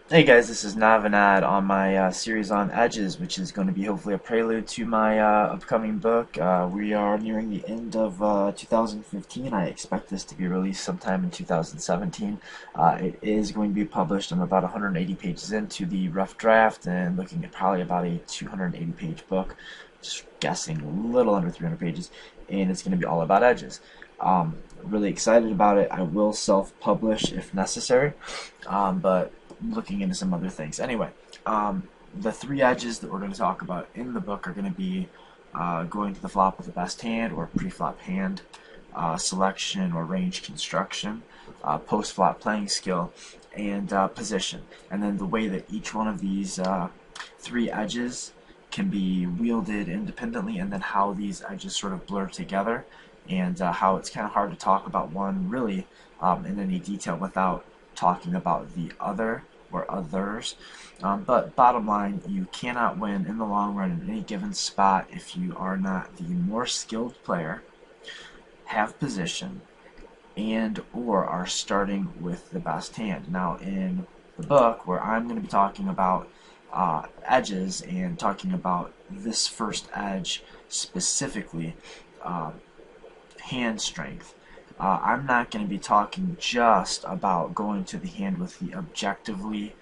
Hey guys, this is Navinad on my series on Edges, which is going to be hopefully a prelude to my upcoming book. We are nearing the end of 2015. I expect this to be released sometime in 2017. It is going to be published. I'm about 180 pages into the rough draft and looking at probably about a 280 page book, just guessing a little under 300 pages, and it's going to be all about edges. Really excited about it. I will self-publish if necessary, but looking into some other things. Anyway, the three edges that we're going to talk about in the book are going to be going to the flop with the best hand or pre-flop hand, selection or range construction, post-flop playing skill, and position. And then the way that each one of these three edges can be wielded independently, and then how these edges sort of blur together, and how it's kind of hard to talk about one really in any detail without talking about the other or others. But bottom line, you cannot win in the long run in any given spot if you are not the more skilled player, have position, and or are starting with the best hand. Now in the book, where I'm going to be talking about edges and talking about this first edge specifically, uh, hand strength. I'm not going to be talking just about going to the hand with the objectively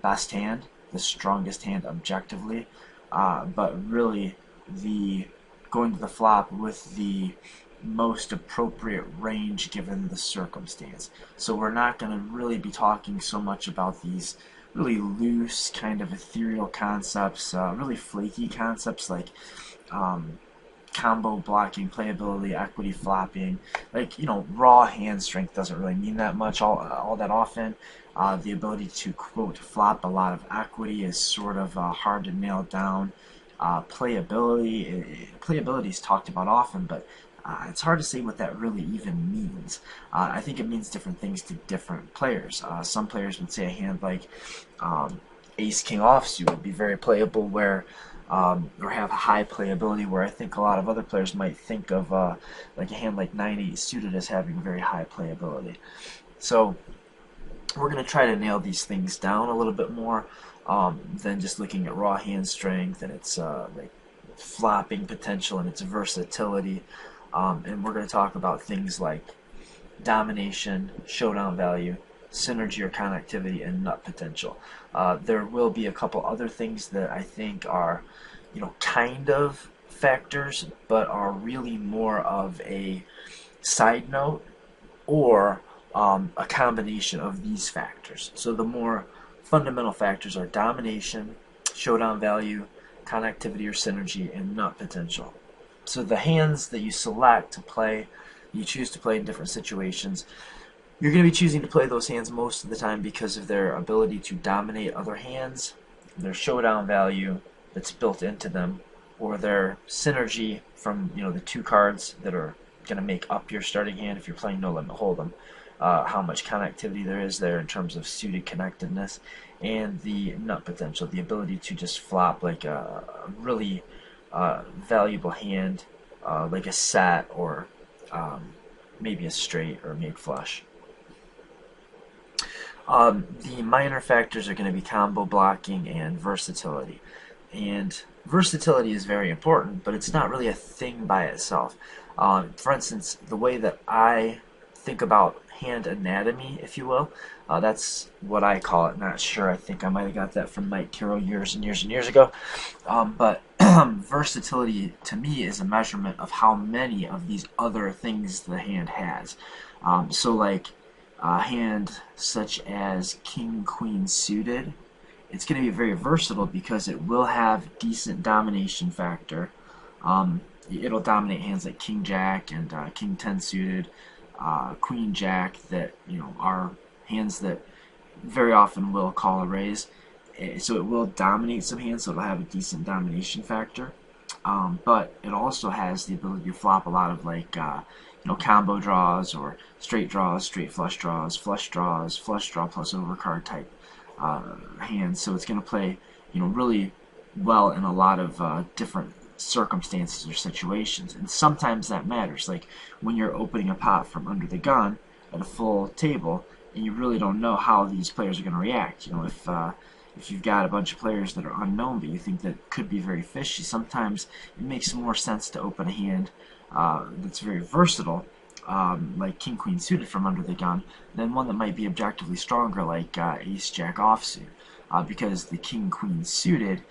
best hand, the strongest hand objectively, but really the going to the flop with the most appropriate range given the circumstance. So we're not going to really be talking so much about these really loose, kind of ethereal concepts, really flaky concepts like combo blocking, playability, equity flopping. Like, raw hand strength doesn't really mean that much all that often. The ability to, quote, flop a lot of equity is sort of hard to nail down. Playability is talked about often, but it's hard to say what that really even means. I think it means different things to different players. Some players would say a hand like Ace King offsuit would be very playable, where or have high playability, where I think a lot of other players might think of like a hand like 9-8 suited as having very high playability. So we're going to try to nail these things down a little bit more than just looking at raw hand strength and its like flopping potential and its versatility. And we're going to talk about things like domination, showdown value, synergy or connectivity, and nut potential. There will be a couple other things that I think are, kind of factors, but are really more of a side note or a combination of these factors. So the more fundamental factors are domination, showdown value, connectivity or synergy, and nut potential. So the hands that you select to play, you choose to play in different situations, you're going to be choosing to play those hands most of the time because of their ability to dominate other hands, their showdown value that's built into them, or their synergy from the two cards that are going to make up your starting hand if you're playing No Limit Hold'em. How much connectivity there is there in terms of suited connectedness, and the nut potential, the ability to just flop like a really valuable hand, like a set or maybe a straight or made flush. The minor factors are going to be combo blocking and versatility. And versatility is very important, but it's not really a thing by itself. For instance, the way that I think about hand anatomy, if you will, that's what I call it. Not sure. I think I might have got that from Mike Carroll years and years and years ago. But versatility to me is a measurement of how many of these other things the hand has. So like a hand such as King Queen suited, it's going to be very versatile because it will have decent domination factor. It'll dominate hands like King Jack and King 10 suited, Queen Jack, that are hands that very often will call a raise. So it will dominate some hands, so it'll have a decent domination factor. But it also has the ability to flop a lot of like combo draws or straight draws, straight flush draws, flush draws, flush draw plus overcard type hands. So it's going to play really well in a lot of different circumstances or situations, and sometimes that matters. Like when you're opening a pot from under the gun at a full table, and you really don't know how these players are going to react. If you've got a bunch of players that are unknown, but you think that could be very fishy, sometimes it makes more sense to open a hand that's very versatile, like King Queen suited from under the gun, than one that might be objectively stronger, like Ace Jack offsuit, because the King Queen suited,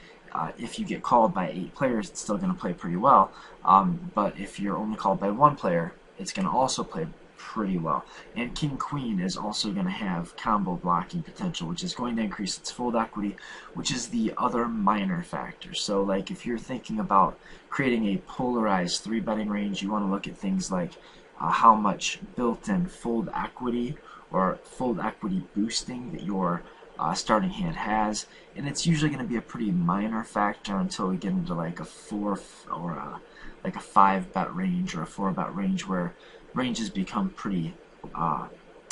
if you get called by 8 players, it's still going to play pretty well. But if you're only called by 1 player, it's going to also play pretty well. And King Queen is also going to have combo blocking potential, which is going to increase its fold equity, which is the other minor factor. So like if you're thinking about creating a polarized 3-betting range, you want to look at things like how much built-in fold equity or fold equity boosting that your starting hand has, and it's usually going to be a pretty minor factor until we get into like a 4 or like a 5-bet range or a 4-bet range, where ranges become pretty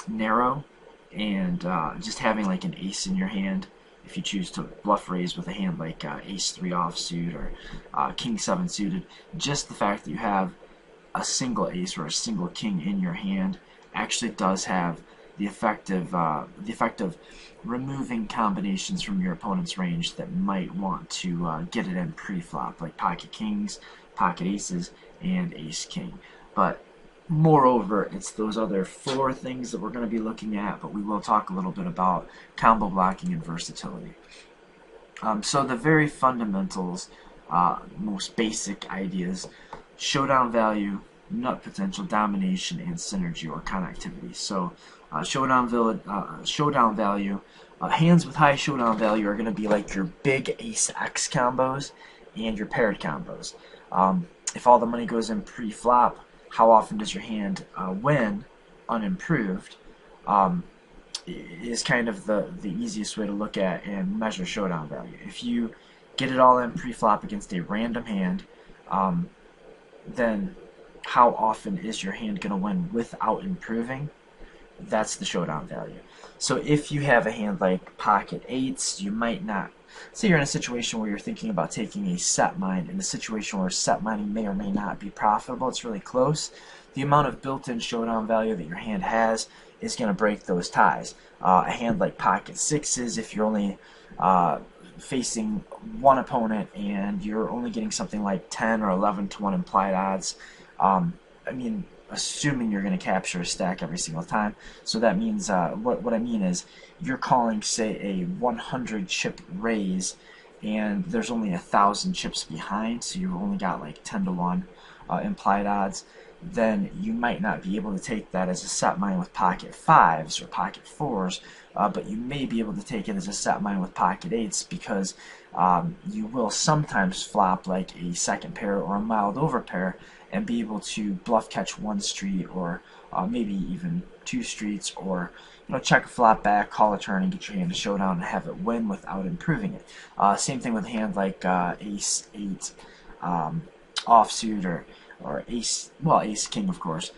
narrow, and just having like an ace in your hand, if you choose to bluff raise with a hand like ace 3 offsuit or king 7 suited, just the fact that you have a single ace or a single king in your hand actually does have the effect of removing combinations from your opponent's range that might want to get it in pre-flop, like pocket kings, pocket aces, and ace king. But moreover, it's those other 4 things that we're going to be looking at, but we will talk a little bit about combo blocking and versatility. So the very fundamentals, most basic ideas: showdown value, nut potential, domination, and synergy or connectivity. So showdown value, hands with high showdown value are going to be like your big ace X combos and your paired combos. If all the money goes in pre-flop, how often does your hand win unimproved, is kind of the easiest way to look at and measure showdown value. If you get it all in pre-flop against a random hand, then how often is your hand going to win without improving? That's the showdown value. So if you have a hand like pocket 8s, you might not. Say you're in a situation where you're thinking about taking a set mine, in a situation where set mining may or may not be profitable, it's really close, the amount of built-in showdown value that your hand has is going to break those ties. A hand like pocket 6s, if you're only facing one opponent and you're only getting something like 10 or 11 to 1 implied odds, I mean, assuming you're going to capture a stack every single time. So that means, what I mean is, you're calling, say, a 100 chip raise, and there's only 1,000 chips behind, so you've only got like 10 to 1 implied odds. Then you might not be able to take that as a set mine with pocket 5s or pocket 4s, but you may be able to take it as a set mine with pocket 8s, because you will sometimes flop like a second pair or a mild over pair and be able to bluff catch 1 street, or maybe even 2 streets, or check a flop back, call a turn, and get your hand to showdown and have it win without improving it. Same thing with a hand like ace 8 offsuit, or ace king, of course,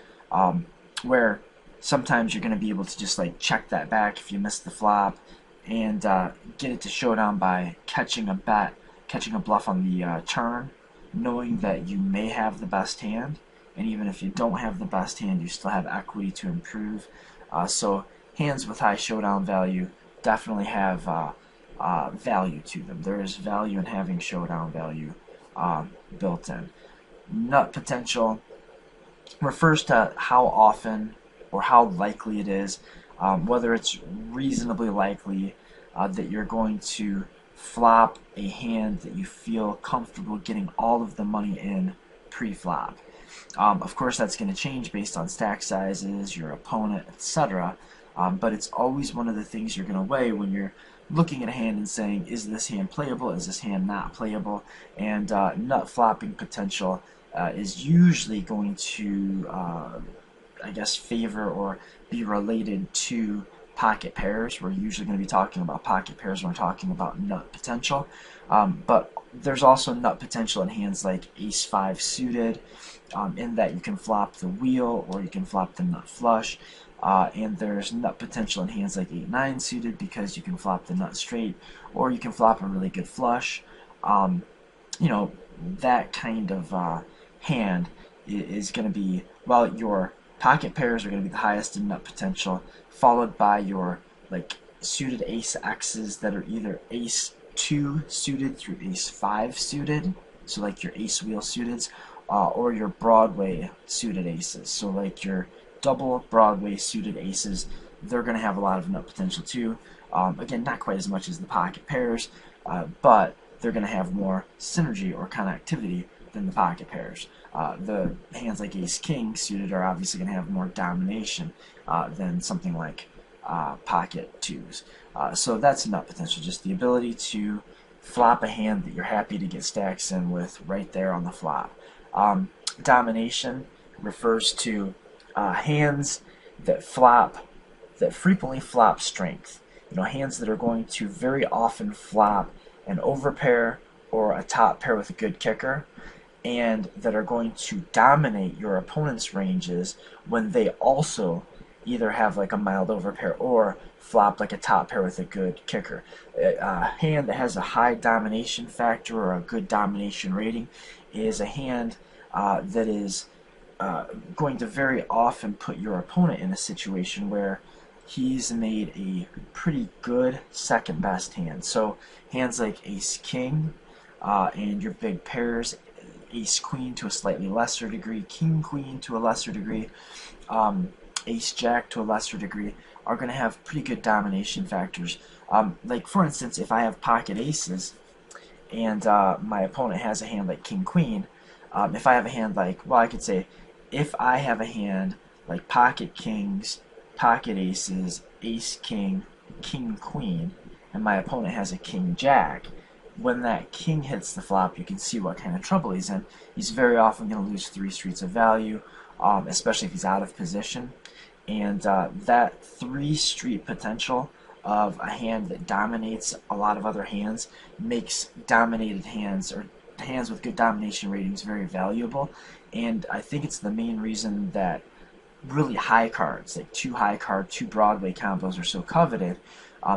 where sometimes you're going to be able to just like check that back if you miss the flop, and get it to showdown by catching a bluff on the turn, knowing that you may have the best hand, and even if you don't have the best hand, you still have equity to improve. So hands with high showdown value definitely have value to them. There is value in having showdown value built in. Nut potential refers to how often or how likely it is, whether it's reasonably likely that you're going to flop a hand that you feel comfortable getting all of the money in pre-flop. Of course, that's going to change based on stack sizes, your opponent, etc. But it's always one of the things you're going to weigh when you're looking at a hand and saying, is this hand playable, is this hand not playable? And nut flopping potential is usually going to, I guess, favor or be related to pocket pairs. We're usually going to be talking about pocket pairs when we're talking about nut potential. But there's also nut potential in hands like ace 5 suited, in that you can flop the wheel or you can flop the nut flush. And there's nut potential in hands like 8-9 suited, because you can flop the nut straight or you can flop a really good flush. That kind of hand is going to be, while your Pocket pairs are going to be the highest in nut potential, followed by your like suited ace X's that are either ace 2 suited through ace 5 suited, so like your ace wheel suiteds, or your Broadway suited aces. So like your double Broadway suited aces, they're going to have a lot of nut potential too. Again, not quite as much as the pocket pairs, but they're going to have more synergy or connectivity than the pocket pairs. The hands like ace king suited are obviously going to have more domination than something like pocket twos. So that's nut potential, just the ability to flop a hand that you're happy to get stacks in with right there on the flop. Domination refers to hands that frequently flop strength. You know, hands that are going to very often flop an overpair or a top pair with a good kicker, and that are going to dominate your opponent's ranges when they also either have like a mild overpair or flop like a top pair with a good kicker. A hand that has a high domination factor or a good domination rating is a hand that is going to very often put your opponent in a situation where he's made a pretty good second best hand. So hands like ace king and your big pairs, ace queen to a slightly lesser degree, king queen to a lesser degree, ace jack to a lesser degree, are going to have pretty good domination factors. Like for instance, if I have pocket aces and my opponent has a hand like king queen, if I have a hand like, well, I could say if I have a hand like pocket kings, pocket aces, ace king, king queen, and my opponent has a king jack, when that king hits the flop, you can see what kind of trouble he's in. He's very often going to lose 3 streets of value, especially if he's out of position. And that 3 street potential of a hand that dominates a lot of other hands makes dominated hands or hands with good domination ratings very valuable. And I think it's the main reason that really high cards, like 2 high card, 2 Broadway combos are so coveted,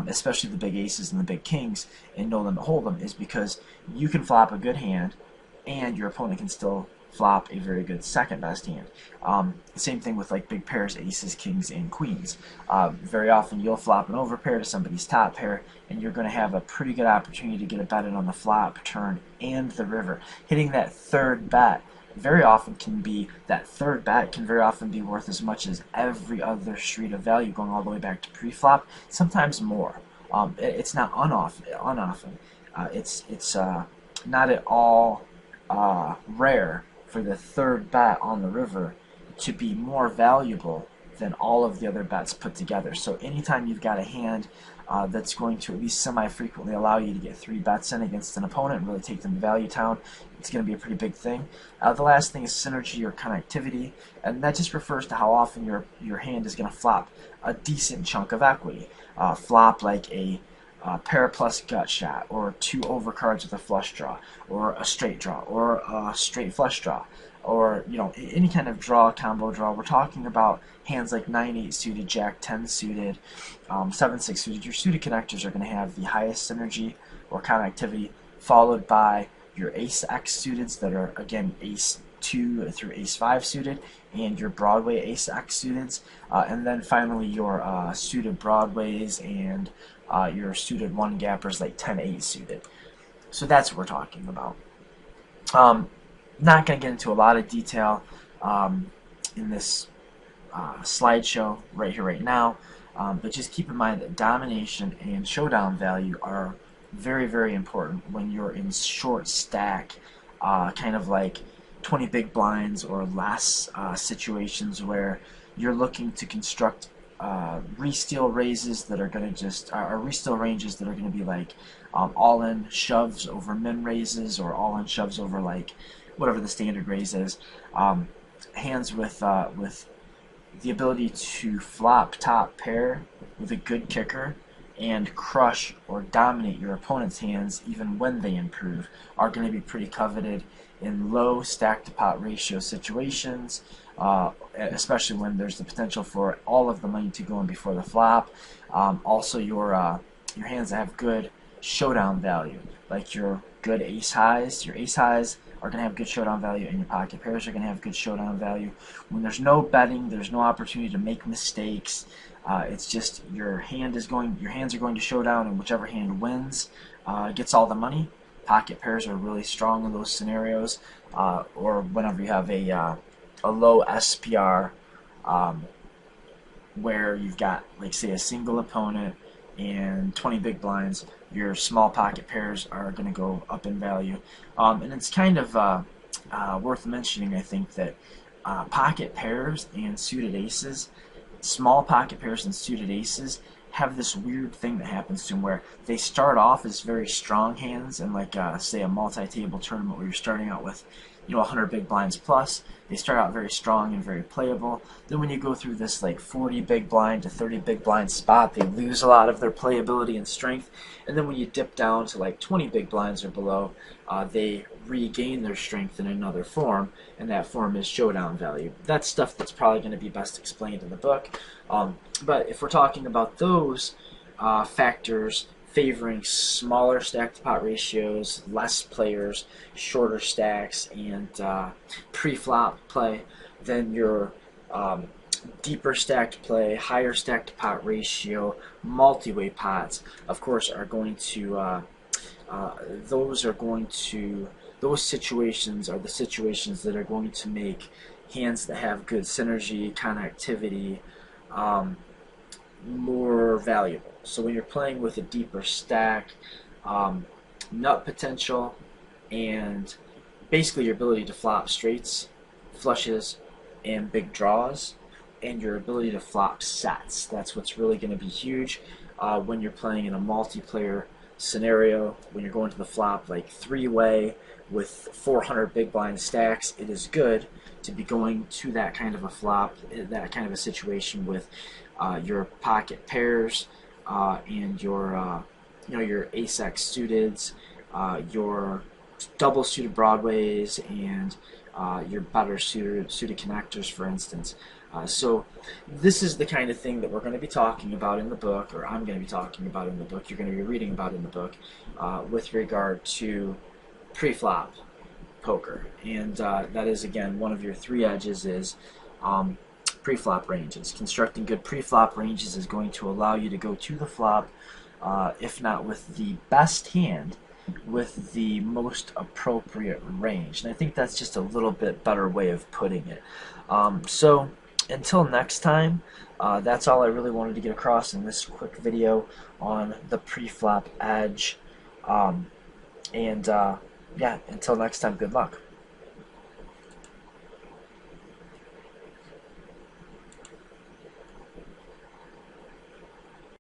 especially the big aces and the big kings in No Limit Hold'em, is because you can flop a good hand and your opponent can still flop a very good second best hand. Same thing with like big pairs, aces, kings, and queens. Very often you'll flop an overpair to somebody's top pair, and you're going to have a pretty good opportunity to get a bet in on the flop, turn, and the river. Hitting that third bet very often can be, that third bet can very often be worth as much as every other street of value going all the way back to pre-flop, sometimes more. It's not unoften. It's not at all rare for the third bet on the river to be more valuable than all of the other bets put together. So anytime you've got a hand that's going to at least semi-frequently allow you to get 3 bets in against an opponent and really take them to value town, it's going to be a pretty big thing. The last thing is synergy or connectivity, and that just refers to how often your hand is going to flop a decent chunk of equity. Flop like a pair plus gut shot, or 2 overcards with a flush draw, or a straight draw, or a straight flush draw, or any kind of draw, combo draw. We're talking about hands like 9-8 suited, Jack 10 suited, 7-6 suited. Your suited connectors are going to have the highest synergy or connectivity, followed by your ace X suiteds that are again ace 2 through ace 5 suited, and your Broadway ace X suiteds, and then finally your suited Broadways and your suited 1-gappers like 10-8 suited. So that's what we're talking about. Not going to get into a lot of detail in this slideshow right here, right now, but just keep in mind that domination and showdown value are very, very important when you're in short stack, kind of like 20 big blinds or less situations where you're looking to construct re-steal raises that are going to just, or re-steal ranges that are going to be like all-in shoves over min raises, or all-in shoves over like whatever the standard raise is. Hands with the ability to flop top pair with a good kicker and crush or dominate your opponent's hands even when they improve are going to be pretty coveted in low stack to pot ratio situations, especially when there's the potential for all of the money to go in before the flop. Also your hands that have good showdown value, like your good ace highs. Your ace highs are going to have good showdown value, and your pocket pairs are going to have good showdown value. When there's no betting, there's no opportunity to make mistakes. It's just your hands are going to showdown, and whichever hand wins gets all the money. Pocket pairs are really strong in those scenarios, or whenever you have a low SPR, where you've got, like, say, a single opponent and 20 big blinds. Your small pocket pairs are going to go up in value, and it's kind of worth mentioning, I think, that pocket pairs and suited aces, small pocket pairs and suited aces, have this weird thing that happens to them where they start off as very strong hands, and like say a multi-table tournament where you're starting out with 100 big blinds plus. They start out very strong and very playable. Then when you go through this like 40 big blind to 30 big blind spot, they lose a lot of their playability and strength. And then when you dip down to like 20 big blinds or below, they regain their strength in another form, and that form is showdown value. That's stuff that's probably going to be best explained in the book. But if we're talking about those factors favoring smaller stack-to-pot ratios, less players, shorter stacks, and pre-flop play, then your deeper stacked play, higher stack-to-pot ratio, multi-way pots, of course, are going to those situations are the situations that are going to make hands that have good synergy, connectivity, more valuable. So when you're playing with a deeper stack, nut potential, and basically your ability to flop straights, flushes, and big draws, and your ability to flop sets, that's what's really going to be huge when you're playing in a multiplayer scenario. When you're going to the flop like three-way with 400 big blind stacks, it is good to be going to that kind of a flop, that kind of a situation with your pocket pairs and your your ace-x suiteds, your double suited broadways, and your better suited connectors, for instance. So this is the kind of thing that we're going to be talking about in the book, or I'm going to be talking about in the book, you're going to be reading about in the book, with regard to pre-flop poker. And that is, again, one of your three edges is pre-flop ranges. Constructing good pre-flop ranges is going to allow you to go to the flop, if not with the best hand, with the most appropriate range. And I think that's just a little bit better way of putting it. So until next time, that's all I really wanted to get across in this quick video on the pre-flop edge. Yeah, until next time, good luck.